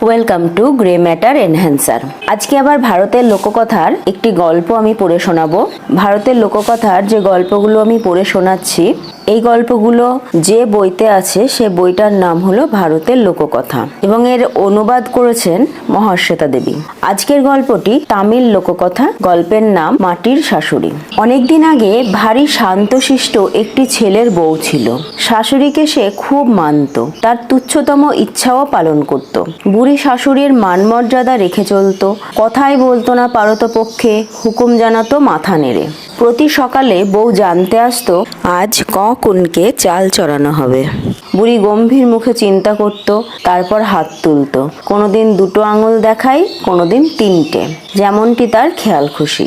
Welcome to grey matter enhancer. আজকে আবার ভারতের লোককথার একটি গল্প আমি পড়ে শোনাবো। ভারতের লোককথার যে গল্পগুলো আমি পড়ে শোনাচ্ছি, এই গল্পগুলো যে বইতে আছে সে বইটার নাম হলো ভারতের লোককথা এবং এর অনুবাদ করেছেন মহাশ্বেতা দেবী। আজকের গল্পটি তামিল লোককথা। গল্পের নাম মাটির শাশুড়ি। অনেকদিন আগে ভারী শান্তশিষ্ট একটি ছেলের বউ ছিল। শাশুড়িকে সে খুব মানত, তার তুচ্ছতম ইচ্ছাও পালন করত। বুড়ি শাশুড়ির মানমর্যাদা রেখে চলত, কথাই বলতো না পারতপক্ষে, হুকুম জানাতো মাথা নেড়ে। প্রতি সকালে বউ জানতে আসতো আজ কনকে চাল চড়ানো হবে। বুড়ি গম্ভীর মুখে চিন্তা করত, তারপর হাত তুলত। কোনোদিন 2 আঙুল দেখাই, কোনোদিন 3টে, যেমনটি তার খেয়াল খুশি।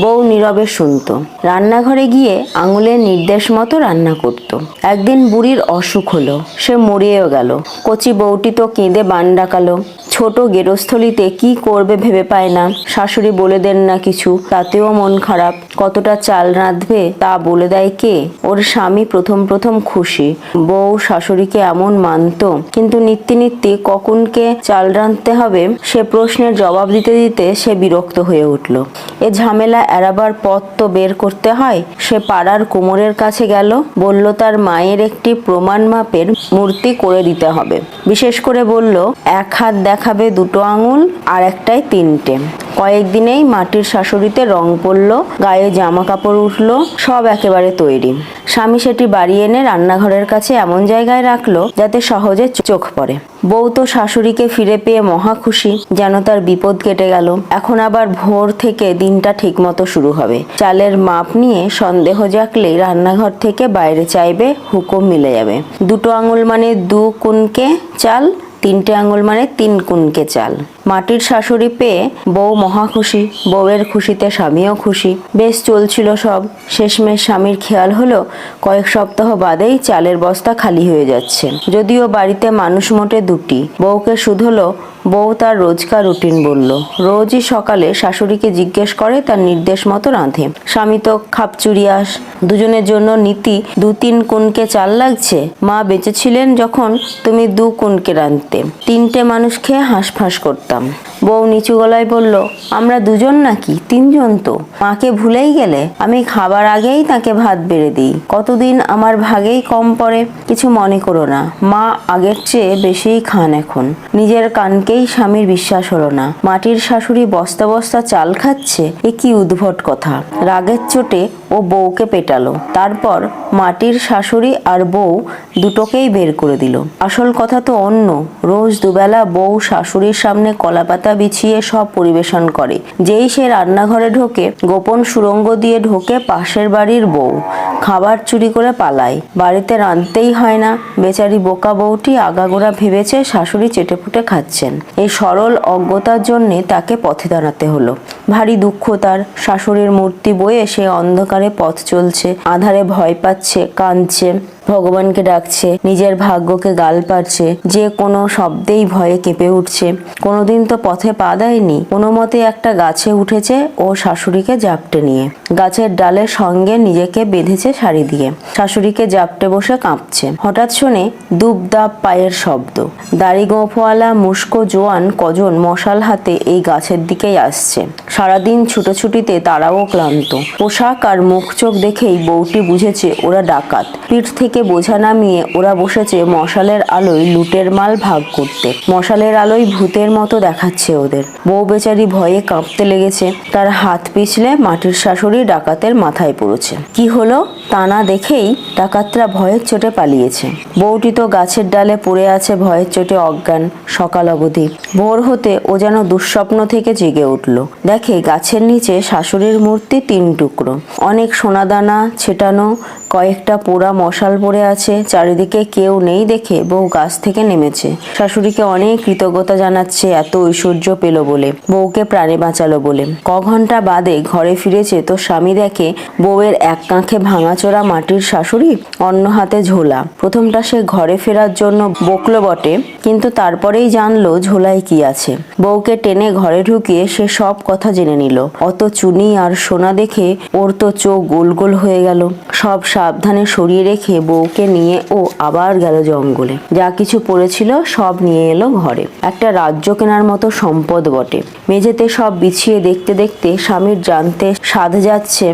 বউ নীরবে শুনত, রান্নাঘরে গিয়ে আঙুলের নির্দেশ মতো রান্না করত। একদিন বুড়ির অসুখ হলো, সে মরিয়েও গেল। কচি বউটি তো কেঁদে বান ডাকালো। ছোট গেরস্থলিতে কি করবে ভেবে পায় না। শাশুড়ি বলে দেন না কিছু, তাতেও মন খারাপ। কতটা চাল রাঁধবে তা বলে দেয় কে? ওর স্বামী প্রথম খুশি, বউ শাশুড়িকে এমন মানত, কিন্তু নিত্যি কখনকে চাল রাঁধতে হবে সে প্রশ্নের জবাব দিতে দিতে সে বিরক্ত হয়ে উঠল। এ ঝামেলা এড়াবার পথ তো বের করতে হয়। সে পাড়ার কুমোরের কাছে গেল, বলল তার মায়ের একটি প্রমাণ মাপের মূর্তি করে দিতে হবে। বিশেষ করে বলল, 1 হাত দেখাবে 2 আঙুল, আর একটাই 3টে। কয়েকদিনেই মাটির শাশুড়িতে রং পড়ল, গায়ে জামা কাপড় উঠল, সব একেবারে তৈরি। স্বামী সেটি বাড়ি এনে রান্নাঘরের কাছে এমন জায়গায় রাখলো যাতে সহজে চোখ পড়ে। বউ তো শাশুড়িকে ফিরে পেয়ে মহা খুশি, যেন তার বিপদ কেটে গেল। এখন আবার ভোর থেকে দিনটা ঠিকমতো শুরু হবে। চালের মাপ নিয়ে সন্দেহ জাগলেই রান্নাঘর থেকে বাইরে চাইবে, হুকুম মিলে যাবে। 2 আঙুল মানে 2 কুনকে চাল, 3টে আঙুল মানে 3 কুনকে চাল। মাটির শাশুড়ি পেয়ে বউ মহা খুশি, বউয়ের খুশিতে স্বামীও খুশি। বেশ চলছিল সব। শেষমেশ স্বামীর খেয়াল হলো কয়েক সপ্তাহ বাদেই চালের বস্তা খালি হয়ে যাচ্ছে। যদিও বাড়িতে মানুষ মোটে 2টি। বউকে শুধলো। বউ তার রোজকার রুটিন বলল। রোজই সকালে শাশুড়িকে জিজ্ঞেস করে তার নির্দেশ মতো রাঁধে। স্বামী তো খাপচুরিয়াস। দুজনের জন্য নীতি 2-3 কুনকে চাল লাগছে। মা বেঁচে ছিলেন যখন তুমি 2 কুনকে রাঁধতে, 3টে মানুষ খেয়ে হাঁসফাঁস করতাম। বউ নিচু গলায় বলল, আমরা 2জন নাকি 3জন? তো মাকে ভুলেই গেলে? আমি খাবার আগেই তাকে ভাত বেড়ে দিই। কতদিন আমার ভাগেই কম পড়ে। কিছু মনে করো না, মা আগের চেয়ে বেশিই খান এখন। নিজের কানকেই স্বামীর বিশ্বাস হলো না। মাটির শাশুড়ি বস্তা বস্তা চাল খাচ্ছে, এ কি উদ্ভট কথা। রাগের চোটে ও বউকে পেটালো। তারপর মাটির শাশুড়ি আর বউ দুটোকেই বের করে দিল। আসল কথা তো অন্য। রোজ দুবেলা বউ শাশুড়ির সামনে কলাপাতা বিছিয়ে সব পরিবেশন করে। যেই সে রান্নাঘরে ঢোকে, গোপন সুড়ঙ্গ দিয়ে ঢোকে পাশের বাড়ির বউ। খাবার চুরি করে পালায়। বাড়িতে রাঁধতেই হয় না। বেচারি বোকা বউটি আগাগোড়া ভেবেছে শাশুড়ি চেটেপুটে খাচ্ছেন। এই সরল অজ্ঞতার জন্যে তাকে পথে দাঁড়াতে হলো। ভারী দুঃখ তার। শাশুড়ির মূর্তি বয়ে সে অন্ধকারে পথ চলছে, আধারে ভয় পাচ্ছে, কাঁদছে, ভগবানকে ডাকছে, নিজের ভাগ্যকে গাল পারছে, যে কোনো শব্দেই ভয়ে কেঁপে উঠছে। কোনোদিন তো পথে পা দেয়নি। কোনো মতে একটা গাছে উঠেছে ও শাশুড়িকে জাপটে নিয়ে। গাছের ডালের সঙ্গে নিজেকে বেঁধেছে শাড়ি দিয়ে। শাশুড়িকে জাপটে বসে কাঁপছে। হঠাৎ শুনে দুপ দাপ পায়ের শব্দ। দাড়ি গোঁফওয়ালা মুস্কো জোয়ান কজন মশাল হাতে এই গাছের দিকেই আসছে। সারাদিন ছুটোছুটিতে তারাও ক্লান্ত। পোশাক আর মুখ চোখ দেখেই বউটি বুঝেছে ওরা ডাকাত। পিঠ থেকে বোঝা নামিয়ে ওরা বসেছে মশালের আলোয় লুটের মাল ভাগ করতে। মশালের আলোয় ভূতের মতো দেখাচ্ছে ওদের। বউ বেচারি ভয়ে কাঁপতে লেগেছে। তার হাত পিছলে মাটির শাশুড়ি ডাকাতের মাথায় পড়েছে। কি হলো তা না দেখেই ডাকাতরা ভয়ের চোটে পালিয়েছে। বউটি তো গাছের ডালে পড়ে আছে ভয়ের চোটে অজ্ঞান সকাল অবধি। ভোর হতে ও যেন দুঃস্বপ্ন থেকে জেগে উঠল। দেখে গাছের নিচে শাশুড়ির মূর্তি 3 টুকরো। অনেক সোনাদানা ছেটানো, কয়েকটা পোড়া মশাল পড়ে আছে। চারিদিকে কেউ নেই দেখে বউ গাছ থেকে নেমেছে। শাশুড়িকে অনেক কৃতজ্ঞতা জানাচ্ছে এত ঐশ্বর্য পেল বলে, বউকে প্রাণে বাঁচালো বলে। ঘন্টা বাদে ঘরে ফিরেছে তো স্বামী দেখে বউয়ের এক কাঁখে ভাঙাচোরা মাটির শাশুড়ি, অন্য হাতে ঝোলা। প্রথমটা সে ঘরে ফেরার জন্য বকলো বটে, কিন্তু তারপরেই জানলো ঝোলায় কি আছে। বউকে টেনে ঘরে ঢুকিয়ে সে সব কথা জেনে নিল। অত চুনি আর সোনা দেখে ওর তো চোখ গোল গোল হয়ে গেল। সব সাবধানে সরিয়ে রেখে বউকে নিয়ে ও আবার গেল জঙ্গলে। যা কিছু পড়েছিল সব নিয়ে এলো ঘরে। একটা রাজ্য কেনার মতো সম্পদ বটে। মেঝেতে সব বিছিয়ে দেখতে দেখতে স্বামীর জানতে সাধ যাচ্ছে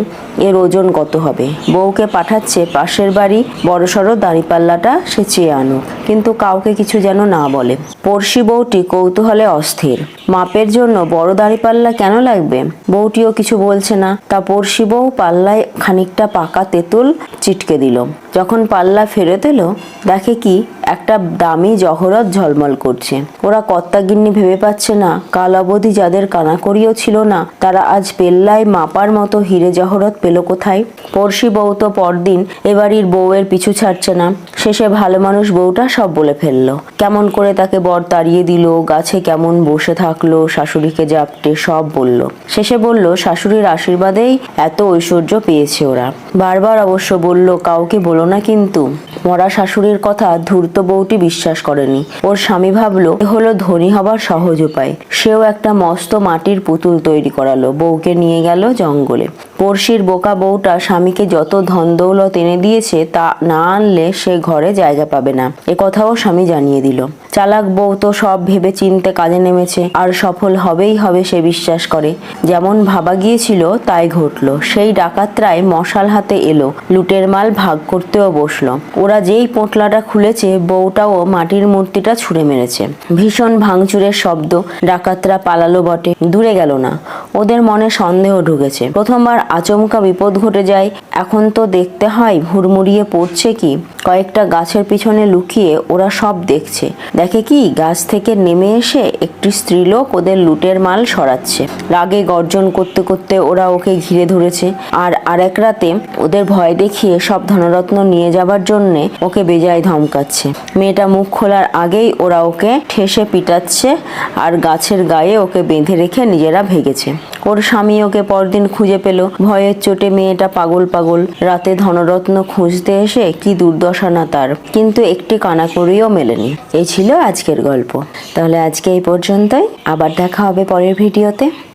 এর ওজন কত হবে। বউকে পাঠাচ্ছে পাশের বাড়ি বড়সড় দাঁড়িপাল্লাটা সে চেয়ে আনুক, কিন্তু কাউকে কিছু যেন না বলে। পড়শি বউটি কৌতূহলে অস্থির। মাপের জন্য বড় দাঁড়িপাল্লা কেন লাগবে? বউটিও কিছু বলছে না। তা পড়শি বউ পাল্লায় খানিকটা পাকা তেঁতুল চিটকে দিল। যখন পাল্লা ফেরত এলো, দেখে কি একটা দামি জহরত ঝলমল করছে। ওরা কর্তাগিন্নি ভেবে পাচ্ছে না, কাল অবধি যাদের কানাকড়িও ছিল না তারা আজ পেল্লায় মাপার মতো হিরে জহরত পেল কোথায়? পড়শি বউ তো পরদিন এবাড়ির বউয়ের পিছু ছাড়ছে না। শেষে ভালো মানুষ বউটা সব বলে ফেললো। কেমন করে তাকে বর তাড়িয়ে দিল, গাছে কেমন বসে থাকলো, শাশুড়িকে জাপটে সব বলল। শেষে বলল শাশুড়ির আশীর্বাদেই এত ঐশ্বর্য পেয়েছে ওরা। বারবার অবশ্য বলল, কাউকে বলো না কিন্তু। মরা শাশুড়ির কথা ধূর্ত বউটি বিশ্বাস করেনি। ওর স্বামী ভাবলো এ হলো ধনী হবার সহজ উপায়। সেও একটা মস্ত মাটির পুতুল তৈরি করালো, বউকে নিয়ে গেল জঙ্গলে। পড়শির বোকা বউটা স্বামীকে যত ধন দৌলত এনে দিয়েছে তা না আনলে সে ঘরে জায়গা পাবে না, এ কথাও স্বামী জানিয়ে দিল। চালাক বউ তো সব ভেবে চিনতে কাজে নেমেছে, আর সফল হবেই হবে সে বিশ্বাস করে। যেমন ভাবা গিয়েছিল তাই ঘটলো। সেই ডাকাতরাই মশাল হাতে এলো, লুটের মাল ভাগ করতেও বসলো। ওরা যেই পোঁটলাটা খুলেছে বউটাও মাটির মূর্তিটা ছুঁড়ে মেরেছে। ভীষণ ভাঙচুরের শব্দ। ডাকাতরা পালালো বটে, দূরে গেল না। ওদের মনে সন্দেহ ঢুকেছে। প্রথমবার আচমকা বিপদ ঘটে যায়, এখন তো দেখতে হয় হুড়মুড়িয়ে পড়ছে কি। কয়েকটা গাছের পিছনে লুকিয়ে ওরা সব দেখছে। দেখে কি গাছ থেকে নেমে এসে একটি স্ত্রীলোক ওদের লুটের মাল সরাচ্ছে। রাগে গর্জন করতে করতে ওরা ওকে ঘিরে ধরেছে, আর আরেক রাতে ওদের ভয় দেখিয়ে সব ধনরত্ন নিয়ে যাবার জন্যে ওকে বেজায় ধমকাচ্ছে। মেয়েটা মুখ খোলার আগেই ওরা ওকে ঠেসে পিটাচ্ছে আর গাছের গায়ে ওকে বেঁধে রেখে নিজেরা ভেগেছে। ওর স্বামী ওকে পরদিন খুঁজে পেল। ভয়ের চোটে মেয়েটা পাগল পাগল। রাতে ধনরত্ন খুঁজতে এসে কি দুর্দশা না তার, কিন্তু একটি কানাকড়িও মেলেনি। এই ছিল আজকের গল্প। তাহলে আজকে এই পর্যন্তই, আবার দেখা হবে পরের ভিডিওতে।